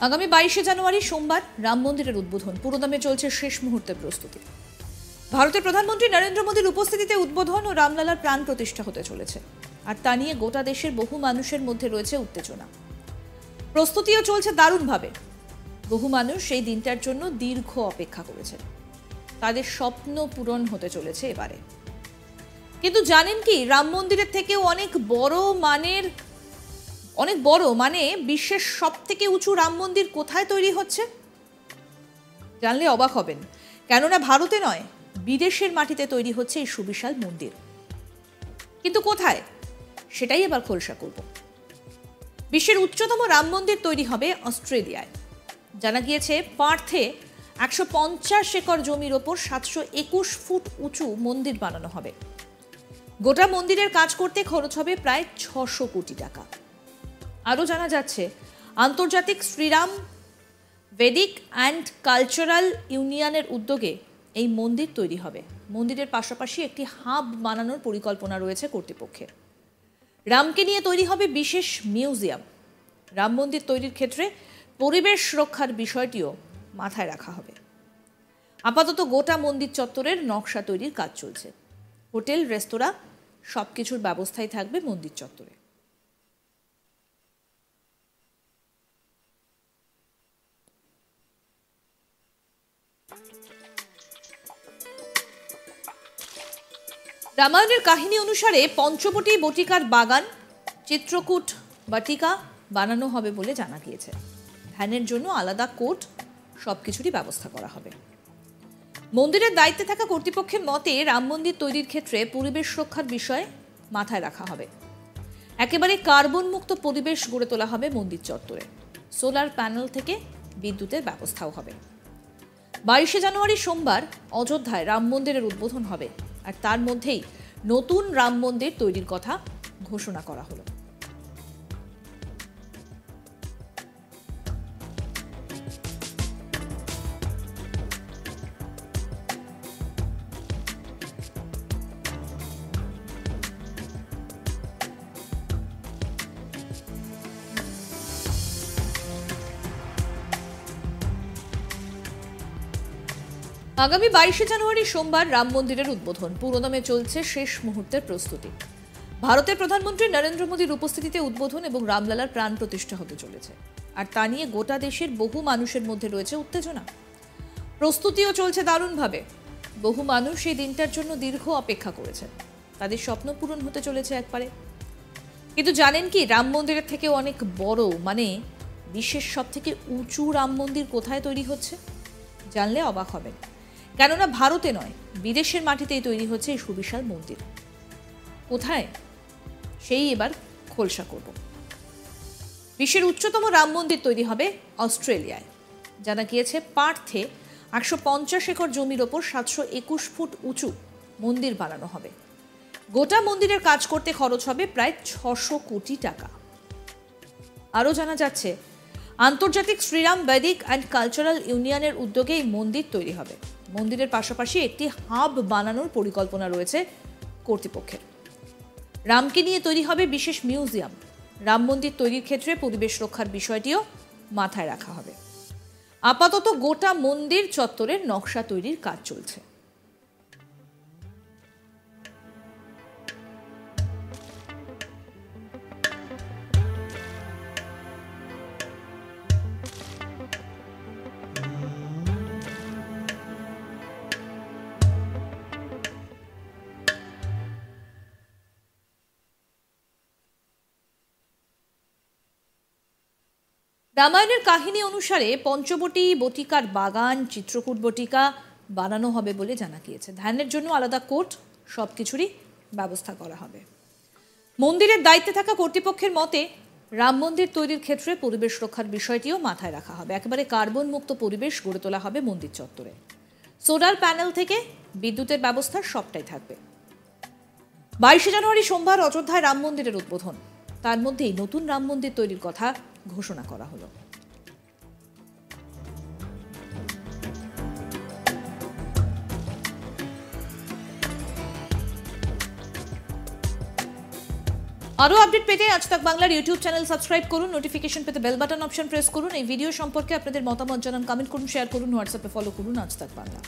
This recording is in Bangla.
আগামী 22শে জানুয়ারি সোমবার রাম মন্দিরের উদ্বোধন। পুরোদমে চলছে শেষ মুহূর্তের প্রস্তুতি। ভারতের প্রধানমন্ত্রী নরেন্দ্র মোদীর উপস্থিতিতে উদ্বোধন ও রামলালার প্রাণ প্রতিষ্ঠা হতে চলেছে, আর তা নিয়ে গোটা দেশের বহু মানুষের মধ্যে রয়েছে উত্তেজনা। প্রস্তুতিও চলছে দারুণভাবে। বহু মানুষ সেই দিনটার জন্য দীর্ঘ অপেক্ষা করেছেন। তাদের স্বপ্ন পূরণ হতে চলেছে এবারে। কিন্তু জানেন কি, রাম মন্দিরের থেকেও অনেক বড় মানে বিশ্বের সব থেকে উঁচু রাম মন্দির কোথায় তৈরি হচ্ছে? জানলে অবাক হবেন, কেননা ভারতে নয়, বিদেশের মাটিতে তৈরি হচ্ছে এই সুবিশাল মন্দির। কিন্তু কোথায়, সেটাই এবার খোলসা করব। বিশ্বের উচ্চতম রাম মন্দির তৈরি হবে অস্ট্রেলিয়ায়। জানা গিয়েছে, পার্থে 150 একর জমির ওপর 721 ফুট উঁচু মন্দির বানানো হবে। গোটা মন্দিরের কাজ করতে খরচ হবে প্রায় 600 কোটি টাকা। আরও জানা যাচ্ছে, আন্তর্জাতিক শ্রীরাম ভেদিক অ্যান্ড কালচারাল ইউনিয়নের উদ্যোগে এই মন্দির তৈরি হবে। মন্দিরের পাশাপাশি একটি হাব বানানোর পরিকল্পনা রয়েছে কর্তৃপক্ষের। রামকে নিয়ে তৈরি হবে বিশেষ মিউজিয়াম। রাম মন্দির তৈরির ক্ষেত্রে পরিবেশ রক্ষার বিষয়টিও মাথায় রাখা হবে। আপাতত গোটা মন্দির চত্বরের নকশা তৈরির কাজ চলছে। হোটেল, রেস্তোরাঁ সবকিছুর ব্যবস্থাই থাকবে মন্দির চত্বরে। রামায়ণের কাহিনী অনুসারে পঞ্চবটী বটিকার বাগান, চিত্রকূট বাটিকা বানানো হবে বলে জানা গিয়েছে। ধ্যানের জন্য আলাদা কোর্ট, সবকিছুরই ব্যবস্থা করা হবে। মন্দিরের দায়িত্বে থাকা কর্তৃপক্ষের মতে, রাম মন্দির তৈরির ক্ষেত্রে পরিবেশ রক্ষার বিষয় মাথায় রাখা হবে। একেবারে কার্বন মুক্ত পরিবেশ গড়ে তোলা হবে মন্দির চত্বরে। সোলার প্যানেল থেকে বিদ্যুতের ব্যবস্থাও হবে। 22শে জানুয়ারি সোমবার অযোধ্যায় রাম মন্দিরের উদ্বোধন হবে, আর তার মধ্যেই নতুন রাম মন্দির তৈরির কথা ঘোষণা করা হলো। আগামী 22শে জানুয়ারি সোমবার রাম মন্দিরের উদ্বোধন। পুরোদমে চলছে শেষ মুহূর্তের প্রস্তুতি। ভারতের প্রধানমন্ত্রী নরেন্দ্র মোদীর উপস্থিতিতে উদ্বোধন এবং রামলালার প্রাণ প্রতিষ্ঠা হতে চলেছে, আর তা নিয়ে গোটা দেশের বহু মানুষের মধ্যে রয়েছে উত্তেজনা। প্রস্তুতিও চলছে দারুণভাবে। বহু মানুষ এই দিনটার জন্য দীর্ঘ অপেক্ষা করেছেন। তাদের স্বপ্ন পূরণ হতে চলেছে একবারে। কিন্তু জানেন কি, রাম মন্দিরের থেকে অনেক বড় মানে বিশ্বের সব থেকে উঁচু রাম মন্দির কোথায় তৈরি হচ্ছে? জানলে অবাক হবেন, কেননা ভারতে নয়, বিদেশের মাটিতেই তৈরি হচ্ছে এই সুবিশাল মন্দির। কোথায়, সেই এবার খোলসা করব। বিশ্বের উচ্চতম রাম মন্দির তৈরি হবে অস্ট্রেলিয়ায়। জানা গিয়েছে, পার্থে 150 একর জমির ওপর 721 ফুট উঁচু মন্দির বানানো হবে। গোটা মন্দিরের কাজ করতে খরচ হবে প্রায় 600 কোটি টাকা। আরও জানা যাচ্ছে, আন্তর্জাতিক শ্রীরাম ভেদিক অ্যান্ড কালচারাল ইউনিয়নের উদ্যোগে এই মন্দির তৈরি হবে। মন্দিরের পাশাপাশি একটি হাব বানানোর পরিকল্পনা রয়েছে কর্তৃপক্ষের। রামকে নিয়ে তৈরি হবে বিশেষ মিউজিয়াম। রাম মন্দির তৈরির ক্ষেত্রে পরিবেশ রক্ষার বিষয়টিও মাথায় রাখা হবে। আপাতত গোটা মন্দির চত্বরের নকশা তৈরির কাজ চলছে। রামায়ণের কাহিনী অনুসারে পঞ্চবটী বটিকার বাগান, চিত্রকূট বটিকা বানানো হবে বলে জানা গিয়েছে। ধ্যানের জন্য আলাদা কোর্ট, সবকিছুরই ব্যবস্থা করা হবে। মন্দিরের দায়িত্বে থাকা কর্তৃপক্ষের মতে, রাম মন্দির তৈরির ক্ষেত্রে পরিবেশ রক্ষার বিষয়টিও মাথায় রাখা হবে। একেবারে কার্বন মুক্ত পরিবেশ গড়ে তোলা হবে মন্দির চত্বরে। সোলার প্যানেল থেকে বিদ্যুতের ব্যবস্থা সবটাই থাকবে। 22শে জানুয়ারি সোমবার অযোধ্যায় রাম মন্দিরের উদ্বোধন। তার মধ্যেই নতুন রাম মন্দির তৈরির কথা ঘোষণা করা হলো। আরও আপডেট পেতে আজ তাক বাংলার ইউটিউব চ্যানেল সাবস্ক্রাইব করুন, নোটিফিকেশন পেতে বেল বাটন অপশন প্রেস করুন। এই ভিডিও সম্পর্কে আপনাদের মতামত জানান, কমেন্ট করুন, শেয়ার করুন, হোয়াটসঅ্যাপে ফলো করুন আজ তাক বাংলা।